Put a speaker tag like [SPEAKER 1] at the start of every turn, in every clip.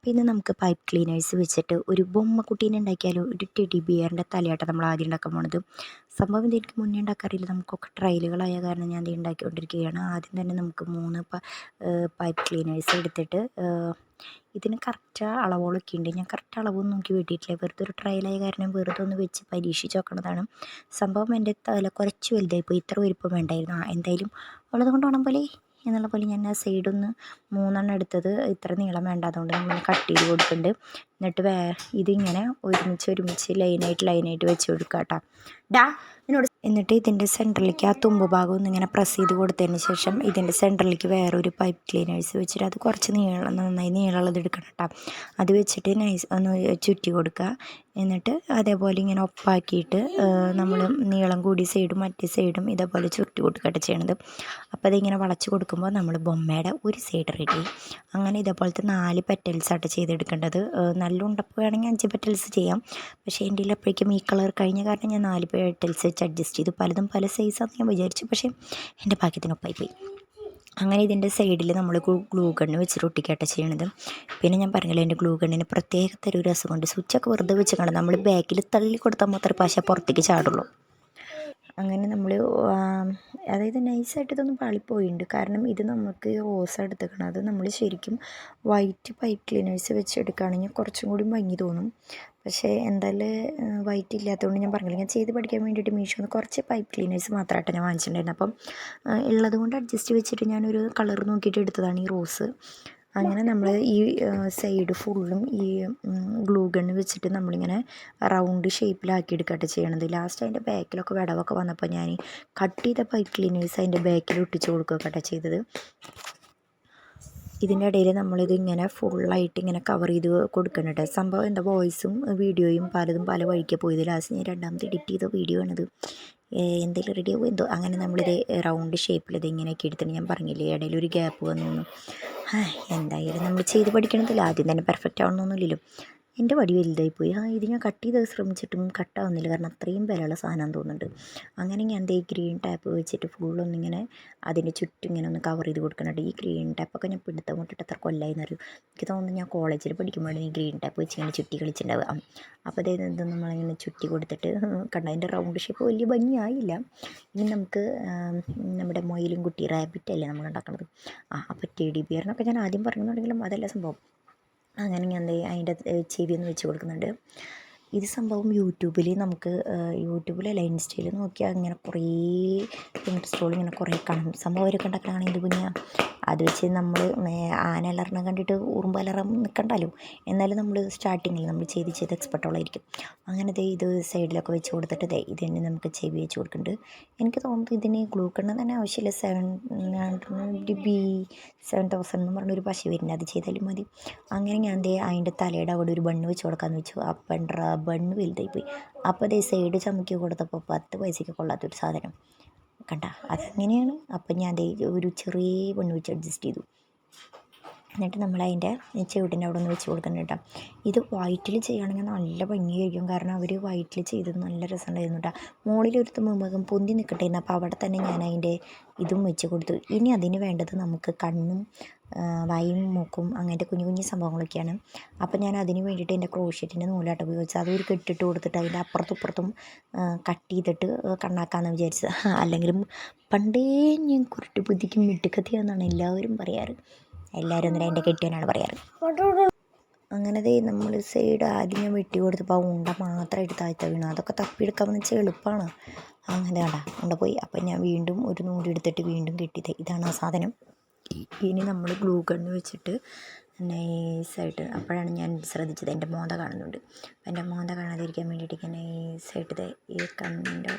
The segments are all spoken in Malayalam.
[SPEAKER 1] പിന്നെ നമുക്ക് പൈപ്പ് ക്ലീനേഴ്സ് വെച്ചിട്ട് ഒരു ബൊമ്മക്കുട്ടീനെ ഉണ്ടാക്കിയാലോ. ഒരു ടെഡി ബിയറിൻ്റെ തലയാട്ടം നമ്മൾ ആദ്യം ഉണ്ടാക്കാൻ പോണത്. സംഭവം ഇത് എനിക്ക് മുന്നേ ഉണ്ടാക്കാറില്ല, നമുക്കൊക്കെ ട്രയലുകളായ കാരണം ഞാൻ ഇത് ഉണ്ടാക്കിക്കൊണ്ടിരിക്കുകയാണ്. ആദ്യം തന്നെ നമുക്ക് 3 പൈപ്പ് ക്ലീനേഴ്സ് എടുത്തിട്ട് ഇതിന് കറക്റ്റ് അളവുകളൊക്കെ ഉണ്ട്. ഞാൻ കറക്റ്റ് അളവൊന്നും നോക്കി വെട്ടിയിട്ടില്ല, വെറുതെ ഒരു ട്രയലായ കാരണം വെറുതെ ഒന്ന് വെച്ച് പരീക്ഷിച്ച് നോക്കണതാണ്. സംഭവം എൻ്റെ തല കുറച്ച് വലുതായിപ്പോയി, ഇത്ര വലിപ്പം വേണ്ടായിരുന്നു. എന്തായാലും ഉള്ളത് കൊണ്ട് വേണം പോലെ എന്നുള്ള പോലെ ഞാൻ ആ സൈഡൊന്ന് 3 എടുത്തത്. ഇത്ര നീളം വേണ്ട, അതുകൊണ്ട് നമ്മൾ കട്ട് ചെയ്ത് കൊടുക്കുന്നുണ്ട്. എന്നിട്ട് ഇതിങ്ങനെ ഒരുമിച്ച് ലൈനായിട്ട് വെച്ച് കൊടുക്കുക കേട്ടോ. എന്നിട്ട് ഇതിൻ്റെ സെൻറ്ററിലേക്ക് ആ തുമ്പ് ഭാഗം ഒന്നിങ്ങനെ പ്രസ് ചെയ്ത് കൊടുത്തതിന് ശേഷം ഇതിൻ്റെ സെൻറ്ററിലേക്ക് വേറൊരു പൈപ്പ് ക്ലീനേഴ്സ് വെച്ചിട്ട് അത് കുറച്ച് നന്നായി നീളമുള്ളത് എടുക്കണം കേട്ടോ. അത് വെച്ചിട്ട് ഒന്ന് ചുറ്റി കൊടുക്കുക. എന്നിട്ട് അതേപോലെ ഇങ്ങനെ ഒപ്പാക്കിയിട്ട് നമ്മൾ നീളം കൂടി സൈഡും മറ്റേ സൈഡും ഇതേപോലെ ചുറ്റി കൊടുക്കുകയാണ് ചെയ്യണത്. അപ്പോൾ അതിങ്ങനെ വളച്ച് കൊടുക്കുമ്പോൾ നമ്മൾ ബൊമ്മയുടെ ഒരു സൈഡ് റെഡി. അങ്ങനെ ഇതേപോലത്തെ 4 പെറ്റൽസായിട്ട് ചെയ്തെടുക്കേണ്ടത്. നല്ല ഉണ്ടപ്പോൾ വേണമെങ്കിൽ 5 പെറ്റൽസ് ചെയ്യാം, പക്ഷേ എൻ്റെ എപ്പോഴേക്കും ഈ കളർ കഴിഞ്ഞ കാരണം ഞാൻ 4 പെറ്റൽസ് വെച്ച് അഡ്ജസ്റ്റ് ചെയ്തു. പലതും പല സൈസാണെന്ന് ഞാൻ വിചാരിച്ചു, പക്ഷേ എൻ്റെ ഭാഗ്യത്തിനൊപ്പായി പോയി. അങ്ങനെ ഇതിൻ്റെ സൈഡിൽ നമ്മൾ ഗ്ലൂ ഗണ്ണ് വെച്ചിട്ട് ഒട്ടിക്കാട്ട ചെയ്യണത്. പിന്നെ ഞാൻ പറഞ്ഞില്ല, എൻ്റെ ഗ്ലൂ ഗണ്ണിന് പ്രത്യേക തരം രസമുണ്ട്. സ്വിച്ചൊക്കെ വെറുതെ വെച്ച് കാണാം, നമ്മൾ ബാക്കിൽ തള്ളി കൊടുത്താൽ മാത്രമേ പശ പുറത്തേക്ക് ചാടുള്ളൂ. അങ്ങനെ നമ്മൾ അതായത് നൈസായിട്ട് ഇതൊന്നും പാളിപ്പോയിട്ടുണ്ട്, കാരണം ഇത് നമുക്ക് റോസ എടുത്തേക്കണം. അത് നമ്മൾ ശരിക്കും വൈറ്റ് പൈപ്പ് ക്ലീനേഴ്സ് വെച്ചെടുക്കുകയാണെങ്കിൽ കുറച്ചും കൂടി ഭംഗി തോന്നും. പക്ഷേ എന്തായാലും വൈറ്റ് ഇല്ലാത്തതുകൊണ്ട് ഞാൻ പറഞ്ഞില്ല, ഞാൻ ചെയ്ത് പഠിക്കാൻ വേണ്ടിയിട്ട് മീഷോന്ന് കുറച്ച് പൈപ്പ് ക്ലീനേഴ്സ് മാത്രമായിട്ട് ഞാൻ വാങ്ങിച്ചിട്ടുണ്ടായിരുന്നു. അപ്പം ഉള്ളത് കൊണ്ട് അഡ്ജസ്റ്റ് വെച്ചിട്ട് ഞാനൊരു കളർ നോക്കിയിട്ട് എടുത്തതാണ് ഈ റോസ്. അങ്ങനെ നമ്മൾ ഈ സൈഡ് ഫുള്ളും ഈ ഗ്ലൂ ഗണ്ണ് വെച്ചിട്ട് നമ്മളിങ്ങനെ റൗണ്ട് ഷേപ്പിലാക്കി എടുക്കട്ടെ ചെയ്യണത്. ലാസ്റ്റ് അതിൻ്റെ ബാക്കിലൊക്കെ വിടവൊക്കെ വന്നപ്പോൾ ഞാൻ കട്ട് ചെയ്ത പൈപ്പ് ക്ലീനേഴ്സ് അതിൻ്റെ ബാക്കിൽ ഒട്ടിച്ച് കൊടുക്കുകയൊക്കെ ചെയ്തത്. ഇതിൻ്റെ ഇടയിൽ നമ്മളിത് ഇങ്ങനെ ഫുള്ളായിട്ട് ഇങ്ങനെ കവർ ചെയ്ത് കൊടുക്കുന്നുണ്ട്. സംഭവം എന്താ, വോയിസും വീഡിയോയും പലതും പല വഴിക്ക് പോയത്. ലാസ്റ്റ് ഞാൻ രണ്ടാമത്തെ എഡിറ്റ് ചെയ്ത വീഡിയോ ആണിത്. എന്തെങ്കിലും റെഡി ആവും എന്തോ. അങ്ങനെ നമ്മളിത് റൗണ്ട് ഷേപ്പിൽ ഇത് ഇങ്ങനെയൊക്കെ എടുത്തിട്ട് ഞാൻ പറഞ്ഞില്ലേ ഇടയിൽ ഒരു ഗ്യാപ്പ് വന്നു. എന്തായാലും നമ്മൾ ചെയ്ത് പഠിക്കണതില്ല, ആദ്യം തന്നെ പെർഫെക്റ്റ് ആവണമെന്നൊന്നുമില്ലല്ലോ. എൻ്റെ വടി വലുതായിപ്പോയി. ഇത് ഞാൻ കട്ട് ചെയ്ത് ശ്രമിച്ചിട്ടും കട്ടാവുന്നില്ല, കാരണം അത്രയും വിലയുള്ള സാധനം തോന്നുന്നുണ്ട്. അങ്ങനെ ഞാൻ ഈ ഗ്രീൻ ടാപ്പ് വെച്ചിട്ട് ഫുള്ളൊന്നിങ്ങനെ അതിൻ്റെ ചുറ്റും ഇങ്ങനെ ഒന്ന് കവർ ചെയ്ത് കൊടുക്കുന്നുണ്ട്. ഈ ഗ്രീൻ ടാപ്പൊക്കെ ഞാൻ പിടുത്തം മുട്ടിട്ട് എത്ര കൊല്ലമായെന്ന് അറിയും. എനിക്ക് തോന്നുന്നു ഞാൻ കോളേജിൽ പഠിക്കുമ്പോഴാണ് ഈ ഗ്രീൻ ടാപ്പ് വെച്ച് ഇങ്ങനെ ചുറ്റി കളിച്ചിട്ടുണ്ടാവുക. അപ്പോൾ അതായത് ഇത് നമ്മളിങ്ങനെ ചുറ്റി കൊടുത്തിട്ട് കണ്ട അതിൻ്റെ റൗണ്ട് ഷേപ്പ് വലിയ ഭംഗിയായില്ല. ഇനി നമുക്ക് നമ്മുടെ മൊയിലും കുട്ടി റാബിറ്റല്ലേ നമ്മൾ ഉണ്ടാക്കുന്നത്. അപ്പോൾ ടെഡി ബിയറിനൊക്കെ ഞാൻ ആദ്യം പറഞ്ഞെന്നുണ്ടെങ്കിലും അതല്ല സംഭവം. അങ്ങനെ ഞാൻ അതിൻ്റെ ചെവി ഒന്ന് വെച്ച് കൊടുക്കുന്നുണ്ട്. ഇത് സംഭവം യൂട്യൂബിലല്ല ഇൻസ്റ്റയിൽ നോക്കിയാൽ ഇങ്ങനെ കുറേ ഇൻസ്റ്റോൾ ഇങ്ങനെ കുറേ കാണും. സംഭവം അവരൊക്കെ ഉണ്ടാക്കണമെങ്കിൽ എന്ത് കുഞ്ഞാ അത് വെച്ച് നമ്മൾ ആന അലറണം കണ്ടിട്ട് ഉറുമ്പലറാൻ നിൽക്കണ്ടല്ലോ. എന്നാലും നമ്മൾ സ്റ്റാർട്ടിങ്ങിൽ നമ്മൾ ചെയ്ത് എക്സ്പെർട്ടോളായിരിക്കും. അങ്ങനെ ഇത് സൈഡിലൊക്കെ വെച്ച് കൊടുത്തിട്ട് ഇത് തന്നെ നമുക്ക് ചെവി വെച്ച് കൊടുക്കുന്നുണ്ട്. എനിക്ക് തോന്നുന്നത് ഇതിന് ഗ്ലൂ ഗണ്ണ് തന്നെ ആവശ്യമില്ല. 7,000 എന്ന് പറഞ്ഞൊരു പശ വരുന്നുണ്ട്, അത് ചെയ്താലും മതി. അങ്ങനെ ഞാൻ അതിൻ്റെ തലയുടെ അവിടെ ഒരു ബണ്ണ് വെച്ച് കൊടുക്കാമെന്ന് വെച്ചു. ആ ബണ്ണ് വലുതായി പോയി. അപ്പോൾ സൈഡ് ചമുക്കി കൊടുത്തപ്പോൾ 10 പൈസയ്ക്ക് കൊള്ളാത്തൊരു സാധനം കണ്ട. അതങ്ങനെയാണ്. അപ്പം ഞാൻ ഒരു ചെറിയ ബണ്ണ് വെച്ച് അഡ്ജസ്റ്റ് ചെയ്തു. എന്നിട്ട് നമ്മൾ അതിൻ്റെ ചുവട്ടിൻ്റെ അവിടെ ഒന്ന് വെച്ച് കൊടുക്കുന്നുണ്ട് കേട്ടോ. ഇത് വൈറ്റിൽ ചെയ്യുകയാണെങ്കിൽ നല്ല ഭംഗിയായിരിക്കും, കാരണം അവർ വൈറ്റിൽ ചെയ്തത് നല്ല രസമുണ്ടായിരുന്നു കേട്ടോ. മുകളിലൊരുത്ത് മുമ്പകം പൊന്തി നിൽക്കട്ടായിരുന്നു, അപ്പോൾ അവിടെ തന്നെ ഞാൻ അതിൻ്റെ ഇതും വെച്ച് കൊടുത്തു. ഇനി അതിന് വേണ്ടത് നമുക്ക് കണ്ണും വായും മൂക്കും അങ്ങനത്തെ കുഞ്ഞു കുഞ്ഞു സംഭവങ്ങളൊക്കെയാണ്. അപ്പം ഞാൻ അതിന് വേണ്ടിയിട്ട് എൻ്റെ ക്രോഷ്യറ്റിൻ്റെ നൂലാട്ടം ഉപയോഗിച്ച് അതൊരു കെട്ടിട്ട് കൊടുത്തിട്ട് അതിൻ്റെ അപ്പുറത്തും ഇപ്പുറത്തും കട്ട് ചെയ്തിട്ട് കണ്ണാക്കാമെന്ന് വിചാരിച്ചത്. അല്ലെങ്കിലും പണ്ടേ ഞാൻ കുരുട്ട് ബുദ്ധിക്ക് മിടുക്കത്തിയാണെന്നാണ് എല്ലാവരും പറയാറ്. എല്ലാവരും അന്നേരം എൻ്റെ കെട്ടിയനാണ് പറയാറ്. അങ്ങനെ നമ്മൾ സൈഡ് ആദ്യം ഞാൻ വെട്ടി കൊടുത്തപ്പോൾ ആ ഉണ്ട മാത്രമായിട്ട് താഴ്ത്ത വീണു. അതൊക്കെ തപ്പിയെടുക്കാമെന്ന് വെച്ചാൽ എളുപ്പമാണ്. അങ്ങനെ ഉണ്ട പോയി. അപ്പം ഞാൻ വീണ്ടും ഒരു നൂലെടുത്തിട്ട് വീണ്ടും കെട്ടിയത്. ഇതാണ് ആ സാധനം. ഇനി നമ്മൾ ഗ്ലൂ ഗണ്ണ് വെച്ചിട്ട് നൈസായിട്ട്, അപ്പോഴാണ് ഞാൻ ശ്രദ്ധിച്ചത് എൻ്റെ മോന്ത കാണുന്നുണ്ട്. അപ്പം എൻ്റെ മോന്ത കാണാതിരിക്കാൻ വേണ്ടിയിട്ട് നൈസായിട്ട് ഈ കണ്ണിൻ്റെ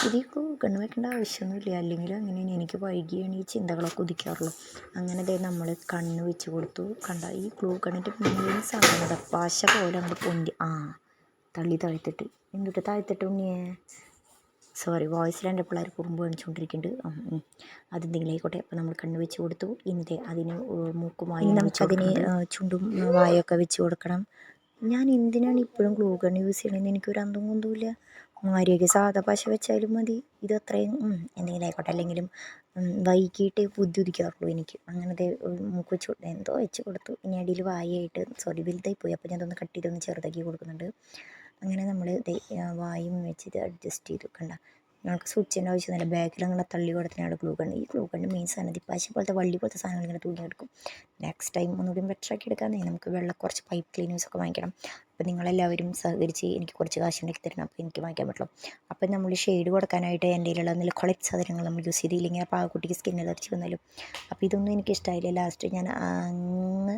[SPEAKER 1] ഇതിൽ കണ്ണ് വെക്കേണ്ട ആവശ്യമൊന്നുമില്ല, അല്ലെങ്കിൽ അങ്ങനെയാണ് എനിക്ക് വൈകിയാണ് ഈ ചിന്തകളൊക്കെ ഉദിക്കാറുള്ളൂ. അങ്ങനെ നമ്മൾ കണ്ണ് വെച്ച് കൊടുത്തു. കണ്ട ഈ ഗ്ലൂ ഗണ്ണിൻ്റെ മെയിൻ സാധനം പശ പോലെ അങ്ങോട്ട് പൊന്തി തള്ളി താഴ്ത്തിട്ട് എന്നിട്ട് താഴ്ത്തിട്ട് ഉണ്ണിയേ സോറി വോയിസിൽ എൻ്റെ പിള്ളേർ കുറുമ്പ് കാണിച്ചുകൊണ്ടിരിക്കുന്നുണ്ട്. അതെന്തെങ്കിലും ആയിക്കോട്ടെ. അപ്പോൾ നമ്മൾ കണ്ണ് വെച്ച് കൊടുത്തു. ഇനി അതിന് മൂക്കുമായി നമുക്കതിന് ചുണ്ടും വായൊക്കെ വെച്ച് കൊടുക്കണം. ഞാൻ എന്തിനാണ് ഇപ്പോഴും ഗ്ലൂ ഗണ്ണ് യൂസ് ചെയ്യണമെന്ന് എനിക്കൊരു അന്തം കൊണ്ടുമില്ല. മാരിയൊക്കെ സാധാ പശ വെച്ചാലും മതി. ഇത് അത്രയും എന്തെങ്കിലും ആയിക്കോട്ടെ. അല്ലെങ്കിലും വൈകിട്ടേ ബുദ്ധി ഉദിക്കാറുള്ളൂ എനിക്ക്. അങ്ങനത്തെ മൂക്ക് വെച്ച് എന്തോ വെച്ച് കൊടുത്തു. ഇനി അടിയിൽ വായയായിട്ട് സോറി വലുതായി പോയി. അപ്പോൾ ഞാനതൊന്ന് കട്ട് ചെയ്തൊന്ന് ചെറുതാക്കി കൊടുക്കുന്നുണ്ട്. അങ്ങനെ നമ്മൾ വായും വെച്ച് ഇത് അഡ്ജസ്റ്റ് ചെയ്തു. കണ്ട നമുക്ക് സ്വിച്ചിൻ്റെ ആവശ്യമൊന്നുമില്ല. ബാക്കിൽ അങ്ങനെ തള്ളി കൊടുത്തിനാണ് ഗ്ലൂ ഗൺ. ഈ ഗ്ലൂ ഗണ്ണ് മെയിൻ സാധനം ദിപ്പാശി പോലത്തെ വള്ളി പോലത്തെ സാധനങ്ങൾ ഇങ്ങനെ തൂങ്ങിയെടുക്കും. നെക്സ്റ്റ് ടൈം ഒന്നുകൂടി ബെറ്ററാക്കി എടുക്കാമെന്നേ. നമുക്ക് കുറച്ച് പൈപ്പ് ക്ലീനേഴ്സൊക്കെ വാങ്ങിക്കണം. അപ്പോൾ നിങ്ങളെല്ലാവരും സഹകരിച്ച് എനിക്ക് കുറച്ച് കാശുണ്ടാക്കി തരണം. അപ്പോൾ എനിക്ക് വാങ്ങിക്കാൻ പറ്റുള്ളൂ. അപ്പം നമ്മൾ ഷെയ്ഡ് കൊടുക്കാനായിട്ട് എൻ്റെ കയ്യിലുള്ള നല്ല കൊളക്ട് സാധനങ്ങൾ നമ്മൾ യൂസ് ചെയ്തില്ലെങ്കിൽ അപ്പോൾ ആ കുട്ടിക്ക് സ്കിൻ അലർജി വന്നാലും. അപ്പോൾ ഇതൊന്നും എനിക്ക് ഇഷ്ടമായില്ല. ലാസ്റ്റ് ഞാൻ അങ്ങ്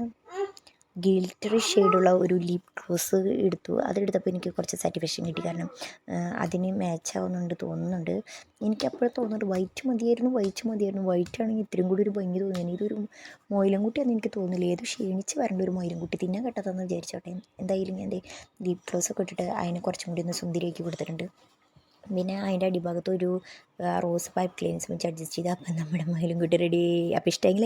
[SPEAKER 1] ഗിൽറ്ററി ഷെയ്ഡുള്ള ഒരു ലിപ് ഗ്ലോസ് എടുത്തു. അതെടുത്തപ്പോൾ എനിക്ക് കുറച്ച് സാറ്റിസ്ഫാക്ഷൻ കിട്ടി. കാരണം അതിന് മാച്ച് ആവുന്നുണ്ട് തോന്നുന്നുണ്ട്. എനിക്കപ്പോഴും തോന്നുന്നുണ്ട് വൈറ്റ് മതിയായിരുന്നു. വൈറ്റ് ആണെങ്കിൽ ഇത്രയും കൂടി ഒരു ഭംഗി തോന്നിയാണ്. ഇതൊരു മൊയിലൻകുട്ടിയാണെന്ന് എനിക്ക് തോന്നുന്നില്ല. ഏത് ക്ഷീണിച്ച് വരേണ്ട ഒരു മൊയിലൻകുട്ടി തിന്നാൻ കേട്ടതെന്ന് വിചാരിച്ചോട്ടെ. എന്തായാലും ഞാൻ എൻ്റെ ലിപ് ഗ്ലോസൊക്കെ ഇട്ടിട്ട് അതിനെ കുറച്ചും കൂടി ഒന്ന് സുന്ദരിയാക്കി കൊടുത്തിട്ടുണ്ട്. പിന്നെ അതിൻ്റെ അടിഭാഗത്ത് ഒരു റോസ് പൈപ്പ് ക്ലീൻസ് വെച്ച് അഡ്ജസ്റ്റ് ചെയ്ത് അപ്പം നമ്മുടെ മയിലും കുട്ടി റെഡി. അപ്പോൾ ഇഷ്ടമെങ്കിൽ